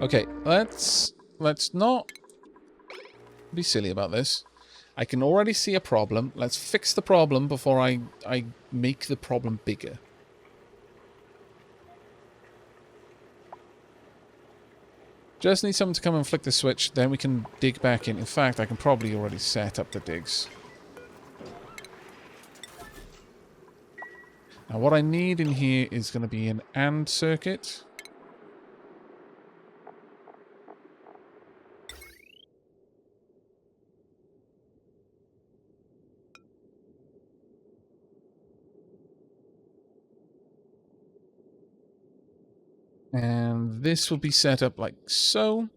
Okay, let's not be silly about this. I can already see a problem. Let's fix the problem before I make the problem bigger. Just need someone to come and flick the switch, then we can dig back in. In fact, I can probably already set up the digs. Now what I need in here is going to be an AND circuit. And this will be set up like so.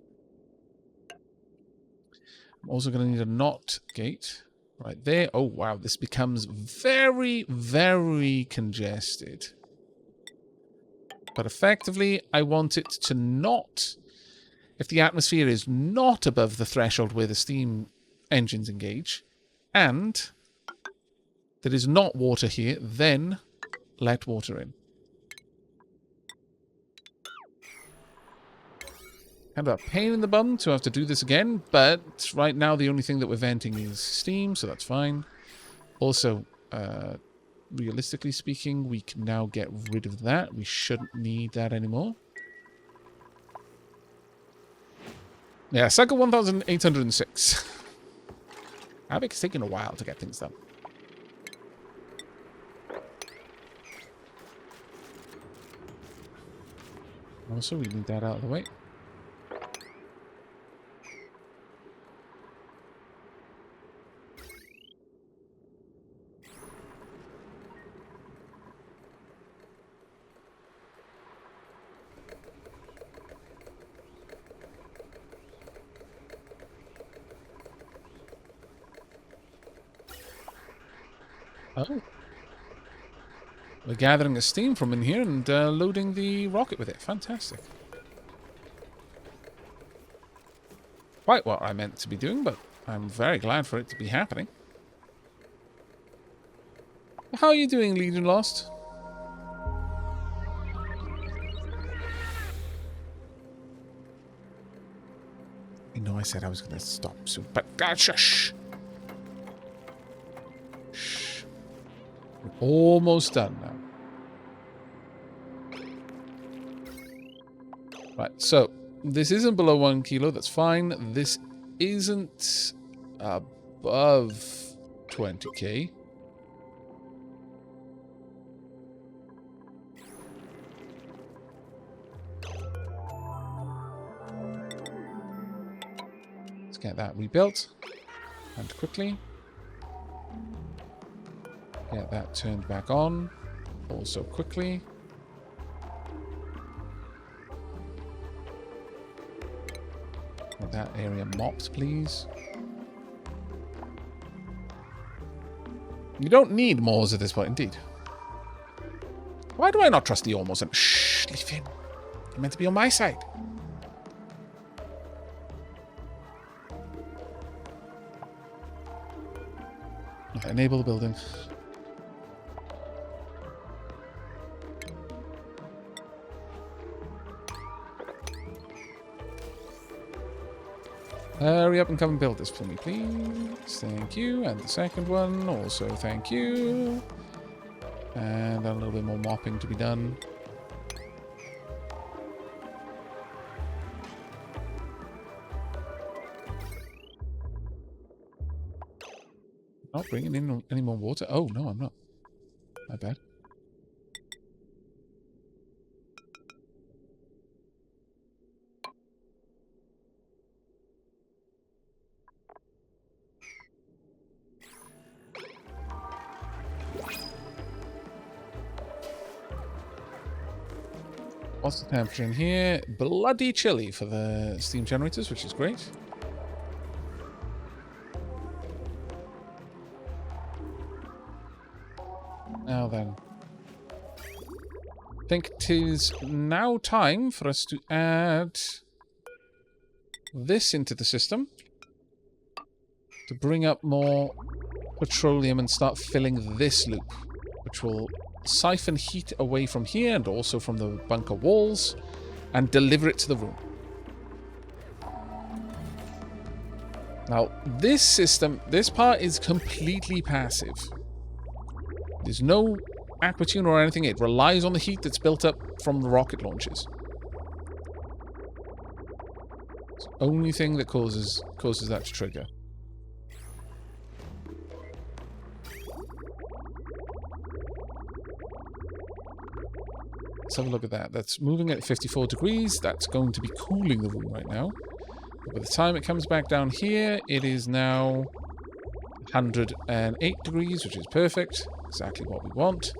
I'm also going to need a NOT gate right there. Oh, wow. This becomes very, very congested. But effectively, I want it to not... If the atmosphere is not above the threshold where the steam engines engage, and there is not water here, then let water in. Kind of a pain in the bum to have to do this again, but right now the only thing that we're venting is steam, so that's fine. Also, realistically speaking, we can now get rid of that. We shouldn't need that anymore. Yeah, cycle 1806. Aavak is taking a while to get things done. Also, we need that out of the way. Oh. We're gathering the steam from in here and loading the rocket with it. Fantastic. Quite what I meant to be doing, but I'm very glad for it to be happening. How are you doing, Legion Lost? You know I said I was going to stop soon, but shush! Almost done now. Right, so this isn't below 1 kilo, that's fine. This isn't above 20k. Let's get that rebuilt and quickly. Get that turned back on, also quickly. Get that area mopped, please. You don't need Moors at this point, indeed. Why do I not trust the Ormos? And shh, leave him. You're meant to be on my side. Okay, enable the building. Hurry up and come and build this for me, please. Thank you. And the second one, also thank you. And a little bit more mopping to be done. Not bringing in any more water. Oh, no, I'm not. My bad. What's the temperature in here? Bloody chilly for the steam generators, which is great. Now then. I think 'tis now time for us to add this into the system to bring up more petroleum and start filling this loop, which will siphon heat away from here and also from the bunker walls and deliver it to the room. Now, this system, this part is completely passive. There's no attribution or anything. It relies on the heat that's built up from the rocket launches. It's the only thing that causes that to trigger. Let's have a look at that. That's moving at 54 degrees. That's going to be cooling the room right now. But by the time it comes back down here, it is now 108 degrees, which is perfect. Exactly what we want.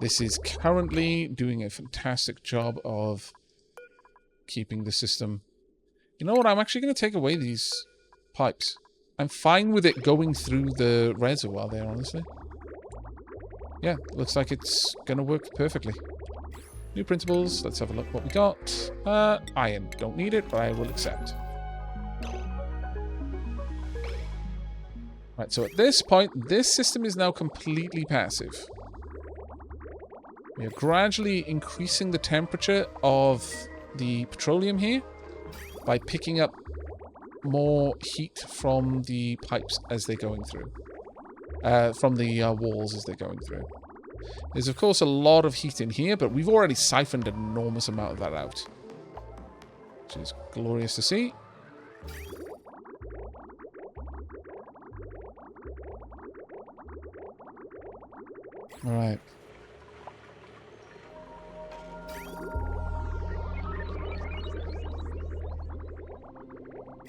This is currently doing a fantastic job of keeping the system. You know what? I'm actually going to take away these pipes. I'm fine with it going through the reservoir there, honestly. Yeah, looks like it's going to work perfectly. New principles. Let's have a look what we got. Iron. Don't need it, but I will accept. Right, so at this point, this system is now completely passive. We are gradually increasing the temperature of the petroleum here by picking up more heat from the pipes as they're going through. From the walls as they're going through. There's, of course, a lot of heat in here, but we've already siphoned an enormous amount of that out. Which is glorious to see. Alright.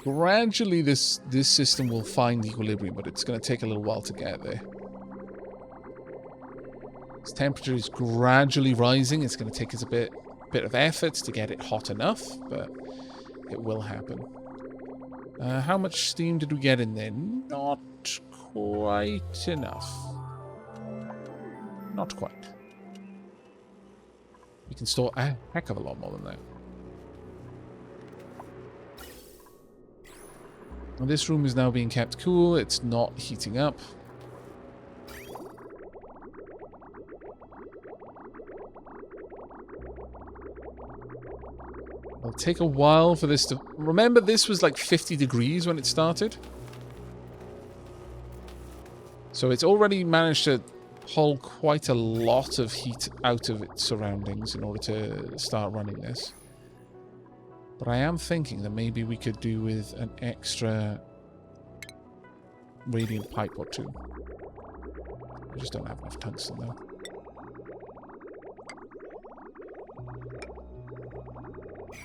Gradually, this system will find equilibrium, but it's going to take a little while to get there. Its temperature is gradually rising. It's going to take us a bit of effort to get it hot enough, but it will happen. How much steam did we get in there? Not quite enough. Not quite. We can store a heck of a lot more than that. This room is now being kept cool. It's not heating up. It'll take a while for this to... Remember, this was like 50 degrees when it started. So it's already managed to pull quite a lot of heat out of its surroundings in order to start running this. But I am thinking that maybe we could do with an extra radiant pipe or two. I just don't have enough tungsten though.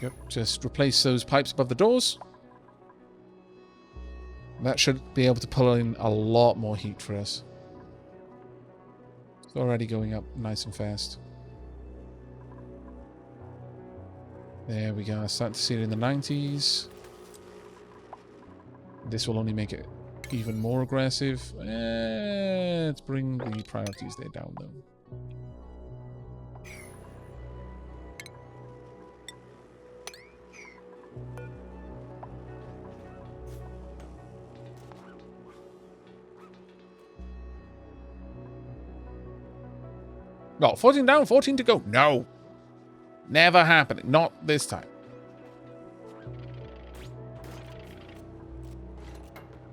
Yep, just replace those pipes above the doors. That should be able to pull in a lot more heat for us. It's already going up nice and fast. There we go. Starting to see it in the 90s. This will only make it even more aggressive. Let's bring the priorities there down, though. No, 14 down, 14 to go. No. Never happening. Not this time.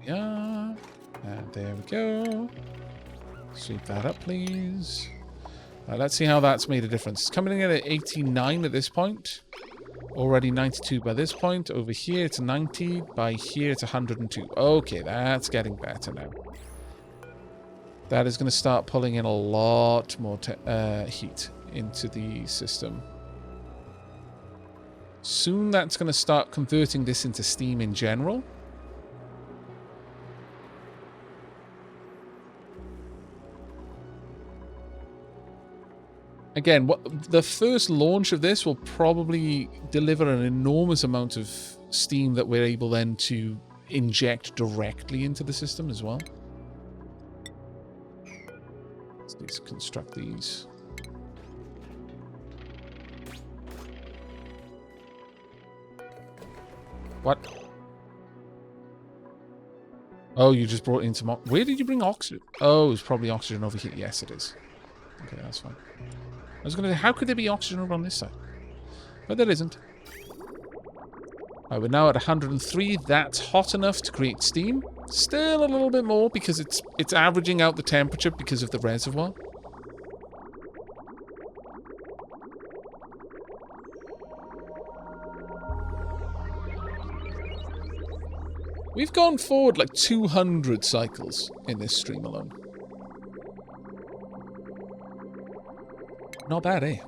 Yeah. And there we go. Sweep that up, please. Let's see how that's made a difference. It's coming in at 89 at this point. Already 92 by this point. Over here it's 90. By here it's 102. Okay, that's getting better now. That is going to start pulling in a lot more heat into the system. Soon that's going to start converting this into steam in general. Again, the first launch of this will probably deliver an enormous amount of steam that we're able then to inject directly into the system as well. Let's construct these. What? Oh, you just brought in some... Where did you bring oxygen? Oh, it's probably oxygen over here. Yes, it is. Okay, that's fine. I was going to say, how could there be oxygen over on this side? But there isn't. Right, we're now at 103. That's hot enough to create steam. Still a little bit more because it's averaging out the temperature because of the reservoir. We've gone forward like 200 cycles in this stream alone. Not bad, eh?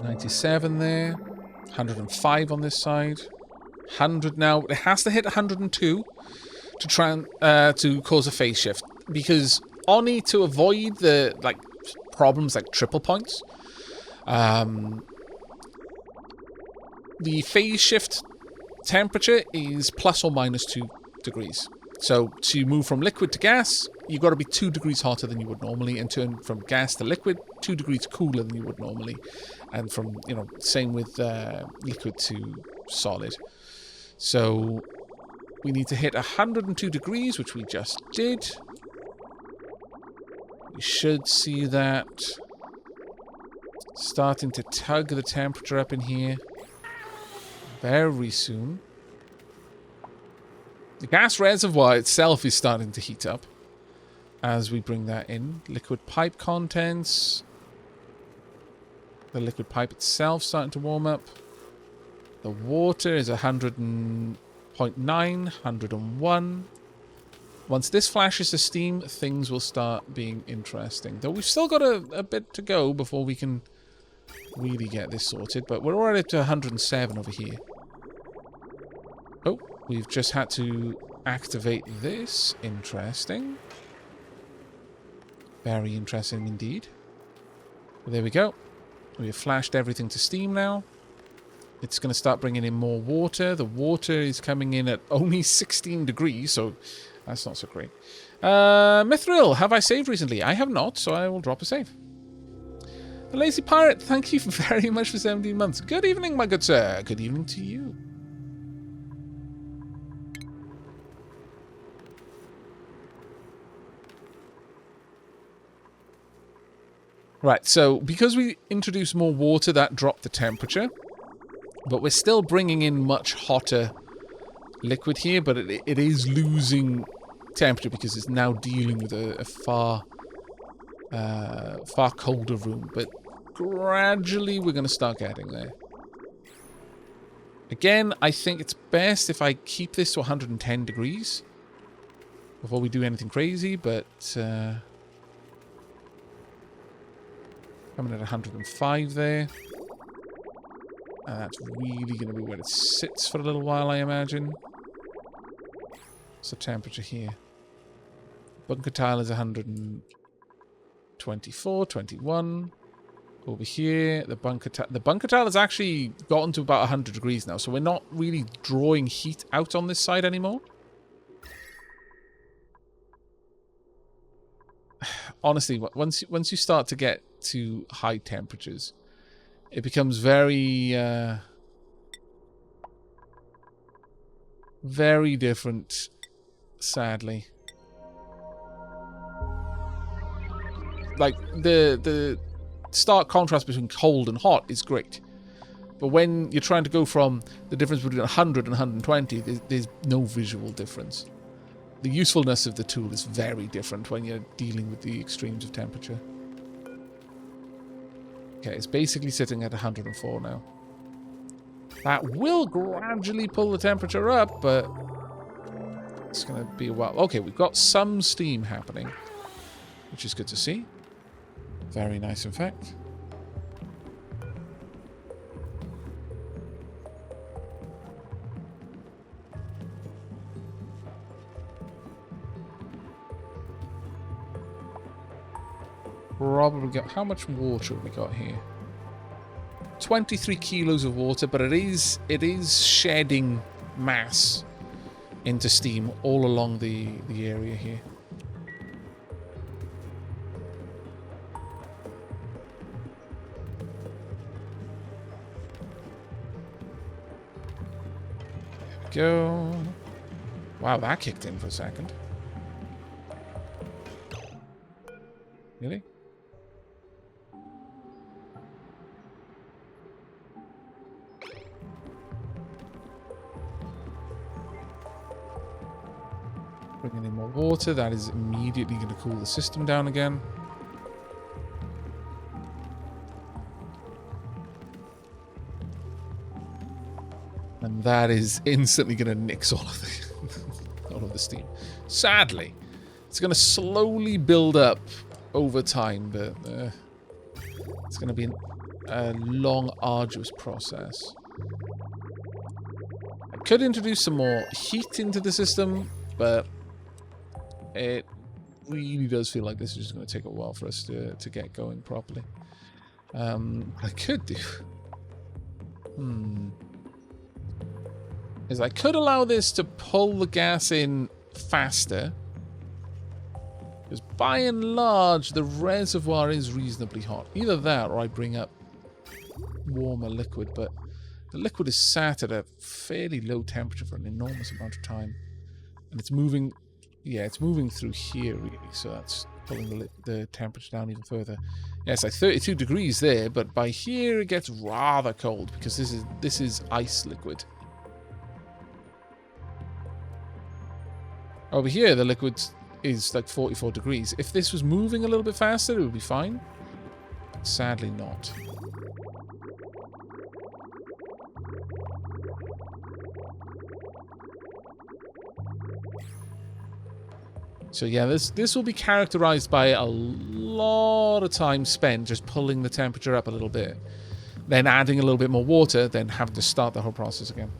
$97 there. 105 on this side. 100 now. It has to hit 102 to try and to cause a phase shift, because Oni, to avoid the problems like triple points, the phase shift temperature is plus or minus 2 degrees. So to move from liquid to gas, you've got to be 2 degrees hotter than you would normally, and turn from gas to liquid 2 degrees cooler than you would normally, and from, you know, same with liquid to solid. So we need to hit 102 degrees, which we just did. We should see that starting to tug the temperature up in here very soon. The gas reservoir itself is starting to heat up as we bring that in. Liquid pipe contents. The liquid pipe itself starting to warm up. The water is 100.9, 101. Once this flashes to steam, things will start being interesting. Though we've still got a bit to go before we can really get this sorted. But we're already up to 107 over here. Oh, we've just had to activate this. Interesting. Very interesting indeed. Well, there we go. We have flashed everything to steam now. It's going to start bringing in more water. The water is coming in at only 16 degrees, so that's not so great. Mithril, have I saved recently? I have not, so I will drop a save. The Lazy Pirate, thank you very much for 17 months. Good evening, my good sir. Good evening to you. Right, so because we introduced more water, that dropped the temperature. But we're still bringing in much hotter liquid here, but it is losing temperature because it's now dealing with a far colder room. But gradually we're going to start getting there. Again, I think it's best if I keep this to 110 degrees before we do anything crazy, but coming at 105 there. And that's really going to be where it sits for a little while, I imagine. What's the temperature here? Bunker tile is 124, 21. Over here, the bunker tile has actually gotten to about 100 degrees now, so we're not really drawing heat out on this side anymore. Honestly, once you start to get to high temperatures, it becomes very different, sadly. Like, the stark contrast between cold and hot is great. But when you're trying to go from the difference between 100 and 120, there's no visual difference. The usefulness of the tool is very different when you're dealing with the extremes of temperature. Okay, it's basically sitting at 104 now. That will gradually pull the temperature up, but it's going to be a while. Okay, we've got some steam happening, which is good to see. Very nice, in fact. Probably got... How much water have we got here? 23 kilos of water, but it is shedding mass into steam all along the area here. There we go. Wow, that kicked in for a second. Really? Bringing in more water. That is immediately going to cool the system down again. And that is instantly going to nix all of the steam. Sadly, it's going to slowly build up over time, but it's going to be a long, arduous process. I could introduce some more heat into the system, but it really does feel like this is just going to take a while for us to get going properly. What I could do is I could allow this to pull the gas in faster, because by and large the reservoir is reasonably hot. Either that or I bring up warmer liquid, but the liquid is sat at a fairly low temperature for an enormous amount of time, and it's moving. Yeah, it's moving through here, really, so that's pulling the temperature down even further. Yes, like 32 degrees there, but by here it gets rather cold, because this is ice liquid. Over here, the liquid is like 44 degrees. If this was moving a little bit faster, it would be fine. Sadly not. So yeah, this will be characterized by a lot of time spent just pulling the temperature up a little bit, then adding a little bit more water, then having to start the whole process again.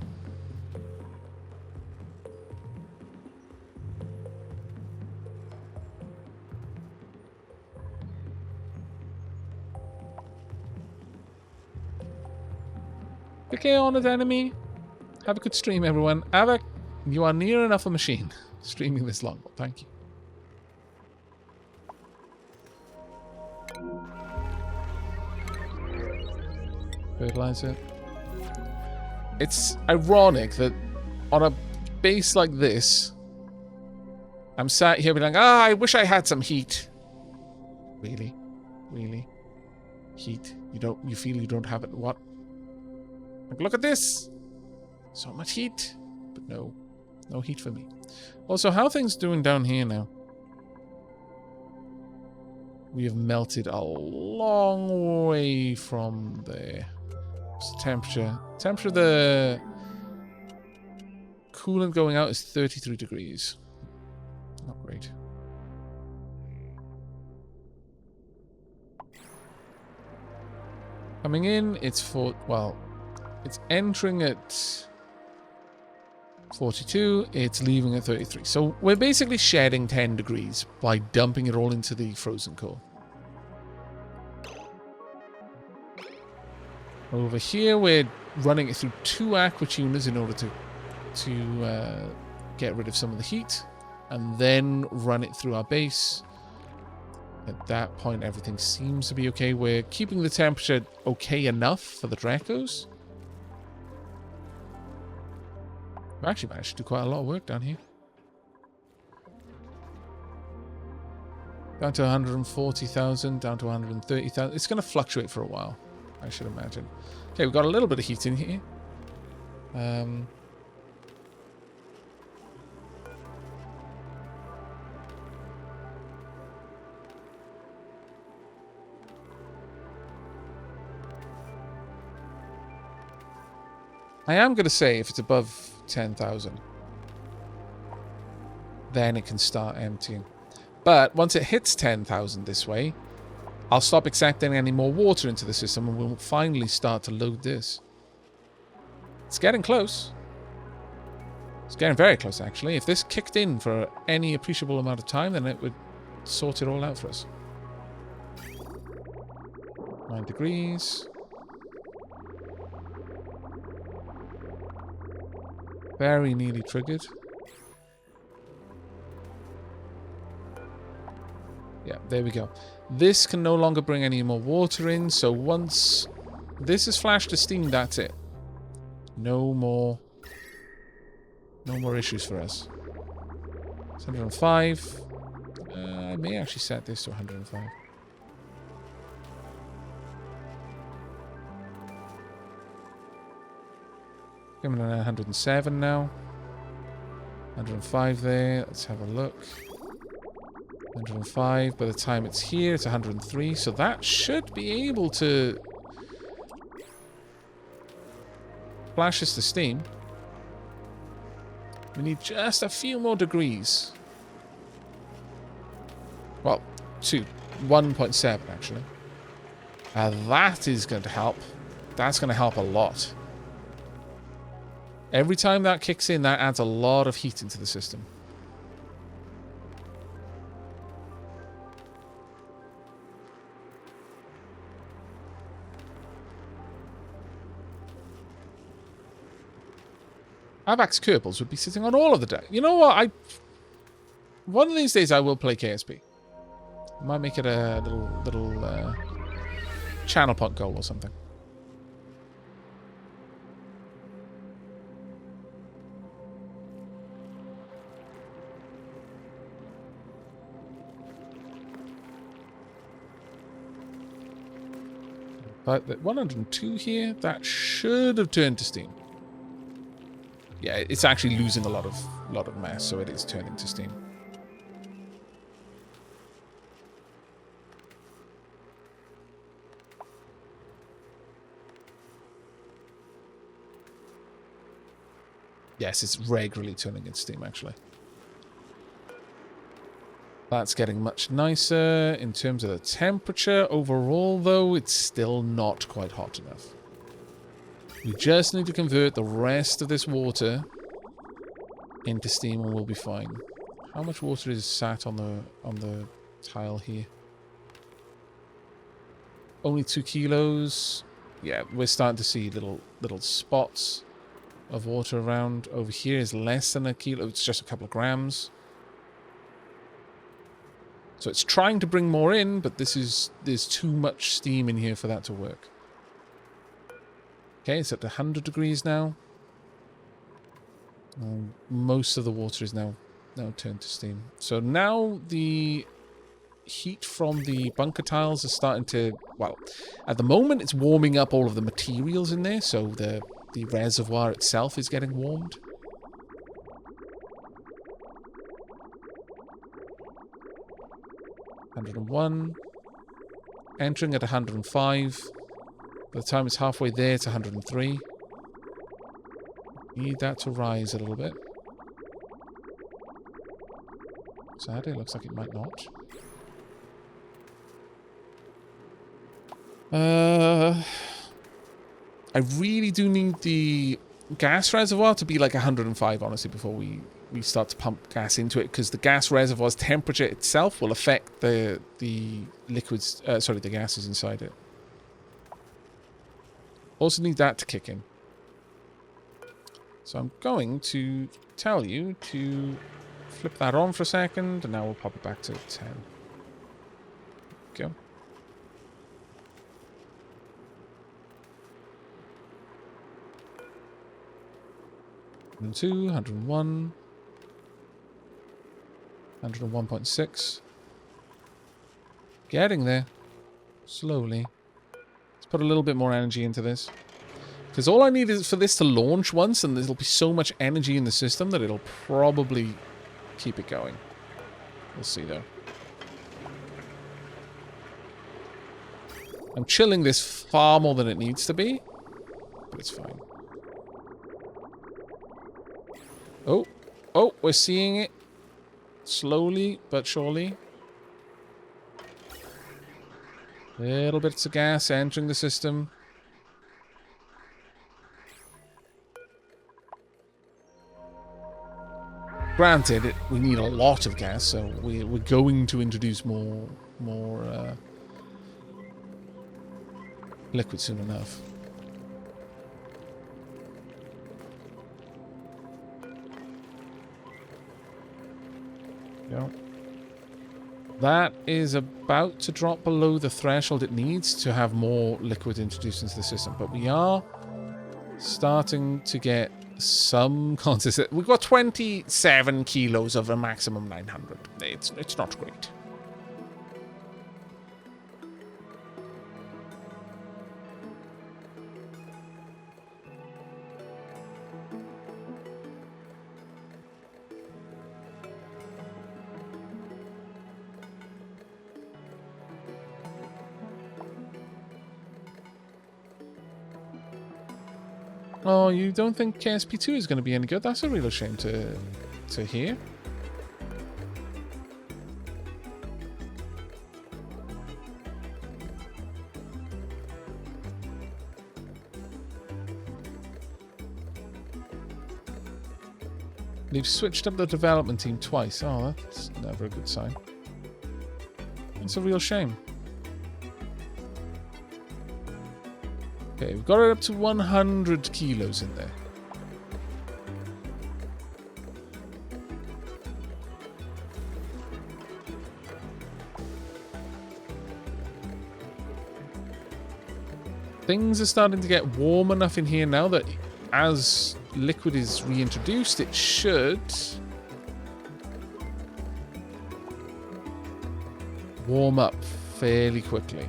Okay, honored enemy. Have a good stream, everyone. Aavak, you are near enough a machine streaming this long. Thank you. Fertilizer. It's ironic that on a base like this, I'm sat here being like, I wish I had some heat. Really? Really? Heat? You feel you don't have it? What? Like, look at this! So much heat. But no. No heat for me. Also, how are things doing down here now? We have melted a long way from there. What's the temperature? Temperature of the coolant going out is 33 degrees. Not great. Coming in, it's it's entering at 42, it's leaving at 33. So we're basically shedding 10 degrees by dumping it all into the frozen core. Over here, we're running it through 2 aqua tuners in order to get rid of some of the heat, and then run it through our base. At that point, everything seems to be okay. We're keeping the temperature okay enough for the Dracos. We actually managed to do quite a lot of work down here. Down to 140,000, down to 130,000. It's going to fluctuate for a while, I should imagine. Okay, we've got a little bit of heat in here. I am going to say if it's above 10,000, then it can start emptying. But once it hits 10,000 this way, I'll stop accepting any more water into the system and we'll finally start to load this. It's getting close. It's getting very close, actually. If this kicked in for any appreciable amount of time, then it would sort it all out for us. 9 degrees. Very nearly triggered. Yeah, there we go. This can no longer bring any more water in, so once this is flashed to steam, that's it. No more issues for us. It's 105. I may actually set this to 105. Coming in at 107 now. 105 there. Let's have a look. 105. By the time it's here, it's 103. So that should be able to flash us to steam. We need just a few more degrees. Well, 1.7 actually. That is going to help. That's going to help a lot. Every time that kicks in, that adds a lot of heat into the system. Aavak's Kerbals would be sitting on all of the deck. You know what? One of these days I will play KSP. I might make it a little channel pot goal or something. But the 102 here, that should have turned to steam. Yeah, it's actually losing a lot of mass, so it is turning to steam. Yes, it's regularly turning into steam, actually. That's getting much nicer in terms of the temperature. Overall, though, it's still not quite hot enough. We just need to convert the rest of this water into steam and we'll be fine. How much water is sat on the tile here? Only 2 kilos. Yeah, we're starting to see little spots of water around. Over here is less than a kilo. It's just a couple of grams. So it's trying to bring more in, but there's too much steam in here for that to work. Okay, it's at 100 degrees now. Most of the water is now turned to steam. So now the heat from the bunker tiles is starting to, well, at the moment it's warming up all of the materials in there, so the reservoir itself is getting warmed. $101. Entering at 105. By the time it's halfway there, it's 103. Need that to rise a little bit. Sadly, it looks like it might not. I really do need the gas reservoir to be like 105, honestly, before we start to pump gas into it, because the gas reservoir's temperature itself will affect the liquids, the gases inside it. Also need that to kick in. So I'm going to tell you to flip that on for a second, and now we'll pop it back to 10. Go. And 2, 101, 101.6. Getting there. Slowly. Let's put a little bit more energy into this. Because all I need is for this to launch once, and there'll be so much energy in the system that it'll probably keep it going. We'll see, though. I'm chilling this far more than it needs to be, but it's fine. Oh, we're seeing it. Slowly, but surely. Little bits of gas entering the system. Granted, we need a lot of gas, so we're going to introduce more liquid soon enough. Go. That is about to drop below the threshold it needs to have more liquid introduced into the system, but we are starting to get some consistent. We've got 27 kilos of a maximum 900. It's not great. Oh, you don't think KSP2 is going to be any good? That's a real shame to hear. They've switched up the development team twice. Oh, that's never a good sign. It's a real shame. Okay, we've got it up to 100 kilos in there. Things are starting to get warm enough in here now that as liquid is reintroduced, it should warm up fairly quickly.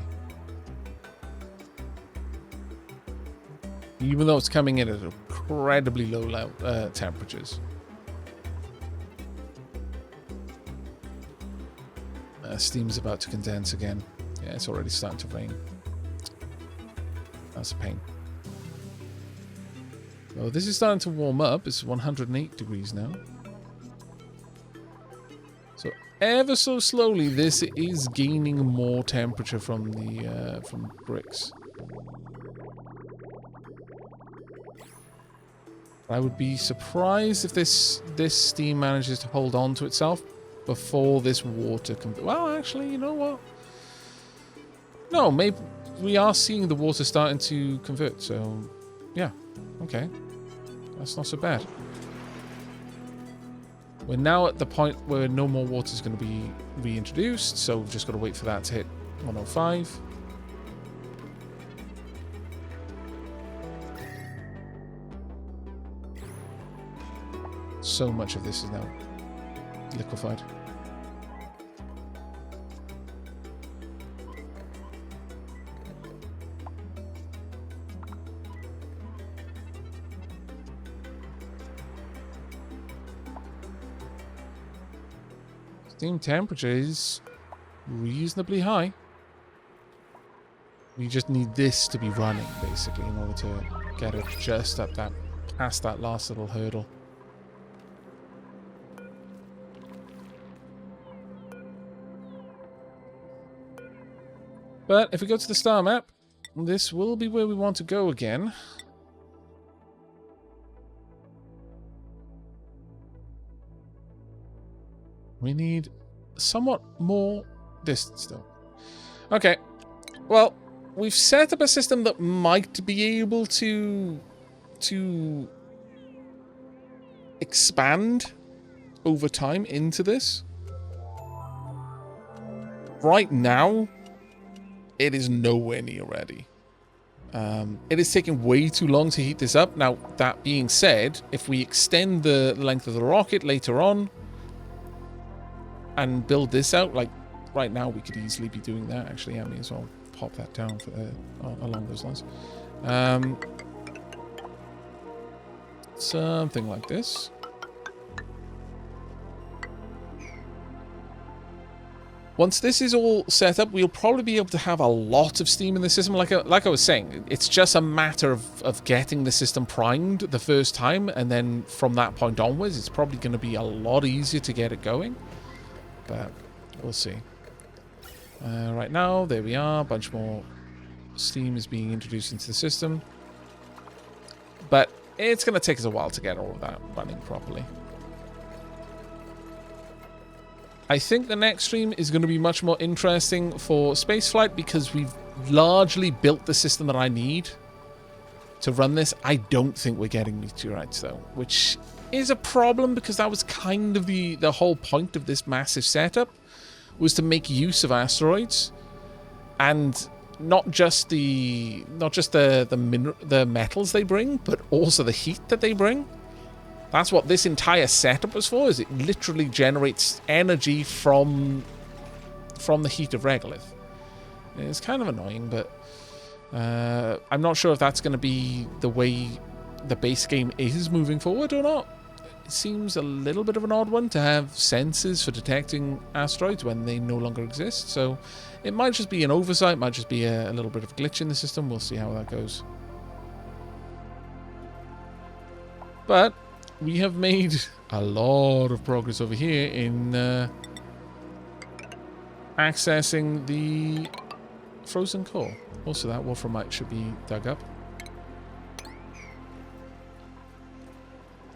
Even though it's coming in at incredibly low temperatures. Steam's about to condense again. Yeah, it's already starting to rain. That's a pain. Oh, this is starting to warm up. It's 108 degrees now. So ever so slowly, this is gaining more temperature from the from bricks. I would be surprised if this steam manages to hold on to itself before this water can... Well, actually, you know what? No, maybe we are seeing the water starting to convert, so yeah, okay. That's not so bad. We're now at the point where no more water is going to be reintroduced, so we've just got to wait for that to hit 105. So much of this is now liquefied. Steam temperature is reasonably high. We just need this to be running, basically, in order to get it just up that, past that last little hurdle. But if we go to the star map, this will be where we want to go again. We need somewhat more distance, though. Okay. Well, we've set up a system that might be able to expand over time into this. Right now, it is nowhere near ready. It is taking way too long to heat this up. Now, that being said, if we extend the length of the rocket later on and build this out, like right now, we could easily be doing that. Actually, I may as well pop that down for, along those lines. Something like this. Once this is all set up, we'll probably be able to have a lot of steam in the system. Like I was saying, it's just a matter of getting the system primed the first time, and then from that point onwards, it's probably going to be a lot easier to get it going. But we'll see. Right now, there we are. A bunch more steam is being introduced into the system. But it's going to take us a while to get all of that running properly. I think the next stream is going to be much more interesting for spaceflight because we've largely built the system that I need to run this. I don't think we're getting meteorites, though, which is a problem because that was kind of the whole point of this massive setup, was to make use of asteroids, and not just the metals they bring, but also the heat that they bring. That's what this entire setup was for, is it literally generates energy from the heat of regolith. It's kind of annoying, but I'm not sure if that's going to be the way the base game is moving forward or not. It seems a little bit of an odd one to have sensors for detecting asteroids when they no longer exist, so it might just be an oversight, might just be a little bit of a glitch in the system. We'll see how that goes. But we have made a lot of progress over here in accessing the frozen core. Also, that wolframite should be dug up.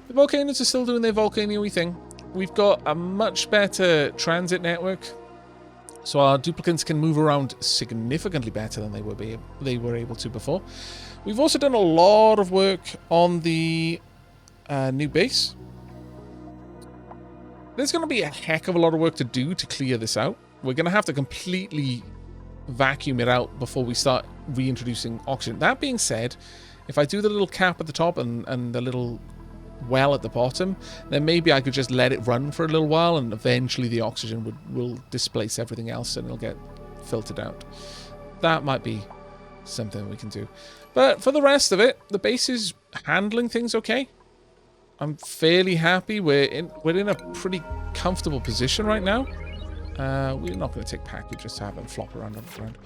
The volcanoes are still doing their volcano-y thing. We've got a much better transit network, so our duplicants can move around significantly better than they were able to before. We've also done a lot of work on the new base. There's going to be a heck of a lot of work to do to clear this out. We're going to have to completely vacuum it out before we start reintroducing oxygen. That being said, if I do the little cap at the top and the little well at the bottom, then maybe I could just let it run for a little while, and eventually the oxygen will displace everything else and it'll get filtered out. That might be something we can do. But for the rest of it, the base is handling things okay. I'm fairly happy. We're in a pretty comfortable position right now. We're not going to take packages to have them flop around on the ground.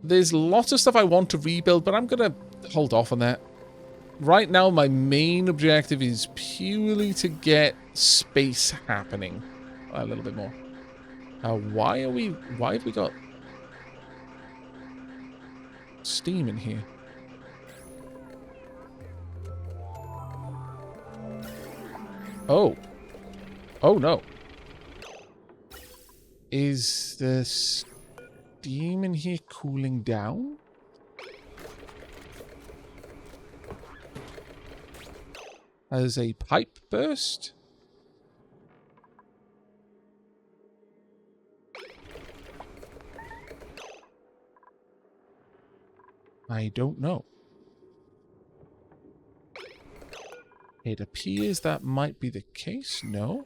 There's lots of stuff I want to rebuild, but I'm going to hold off on that. Right now, my main objective is purely to get space happening a little bit more. Why have we got steam in here? Oh. Oh, no. Is the steam in here cooling down? Has a pipe burst? I don't know. It appears that might be the case. No?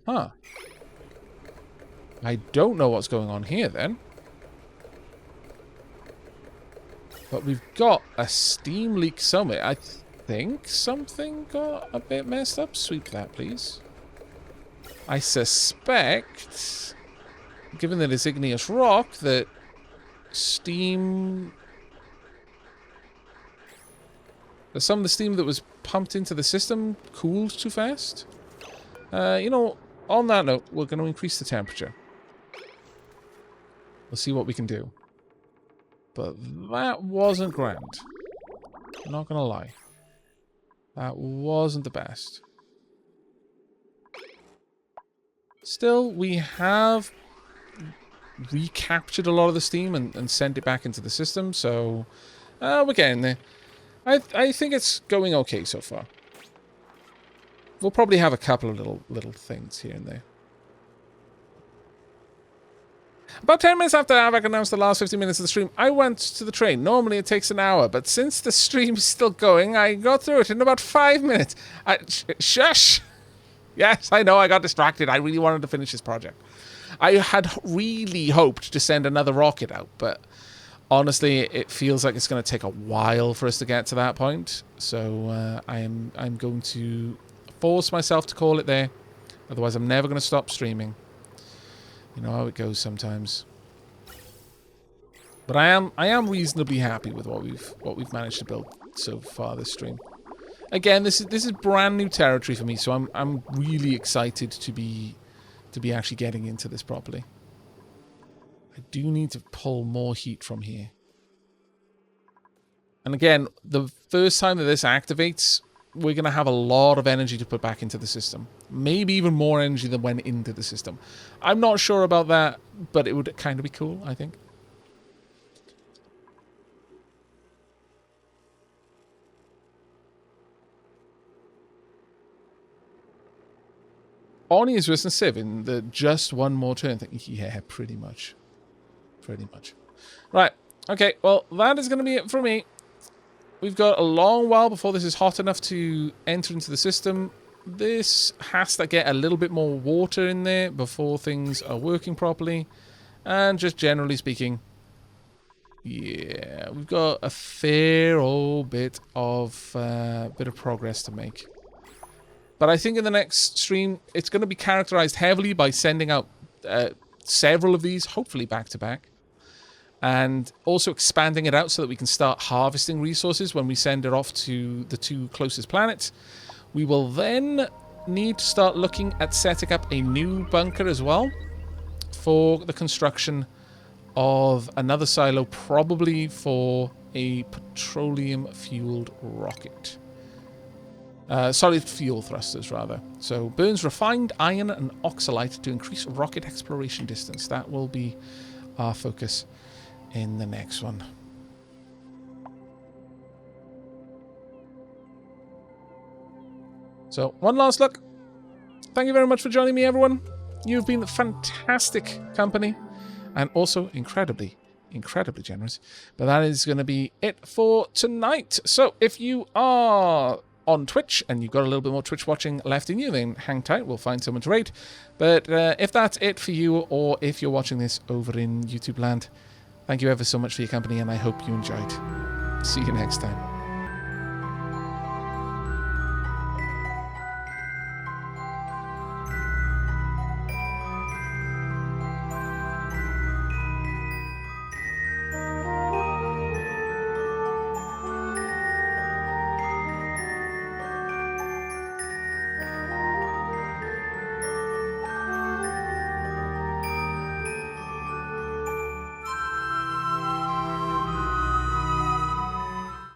Huh. I don't know what's going on here then. But we've got a steam leak somewhere. I think something got a bit messed up. Sweep that, please. I suspect, given that it's igneous rock, that steam... that some of the steam that was pumped into the system cooled too fast. You know, on that note, we're going to increase the temperature. We'll see what we can do. But that wasn't grand. I'm not going to lie. That wasn't the best. Still, we have recaptured a lot of the steam and sent it back into the system, so we're getting there. I think it's going okay so far. We'll probably have a couple of little things here and there. About 10 minutes after Aavak announced the last 15 minutes of the stream, I went to the train. Normally it takes an hour, but since the stream is still going, I got through it in about 5 minutes. Shush! Yes, I know, I got distracted. I really wanted to finish this project. I had really hoped to send another rocket out, but honestly, it feels like it's going to take a while for us to get to that point. So I'm going to force myself to call it there. Otherwise, I'm never going to stop streaming. You know how it goes sometimes. But I am reasonably happy with what we've managed to build so far this stream. Again, this is brand new territory for me, so I'm really excited to be actually getting into this properly. I do need to pull more heat from here. And again, the first time that this activates, we're going to have a lot of energy to put back into the system. Maybe even more energy than went into the system. I'm not sure about that, but it would kind of be cool, I think. Oni is worse than Civ in the just one more turn thing. Yeah, pretty much. Pretty much. Right. Okay, well, that is going to be it for me. we've got a long while before this is hot enough to enter into the system. This has to get a little bit more water in there before things are working properly. And just generally speaking, yeah, we've got a fair old bit of progress to make. But I think in the next stream, it's going to be characterized heavily by sending out several of these, hopefully back to back. And also expanding it out so that we can start harvesting resources when we send it off to the 2 closest planets. We will then need to start looking at setting up a new bunker as well for the construction of another silo, probably for a petroleum-fueled rocket. Solid fuel thrusters, rather. So, burns refined iron and oxalite to increase rocket exploration distance. That will be our focus in the next one. So, one last look. Thank you very much for joining me, everyone. You've been fantastic company and also incredibly generous. But that is going to be it for tonight. So, if you are on Twitch and you've got a little bit more Twitch watching left in you, then hang tight. We'll find someone to raid. But if that's it for you, or if you're watching this over in YouTube land, thank you ever so much for your company, and I hope you enjoyed. See you next time.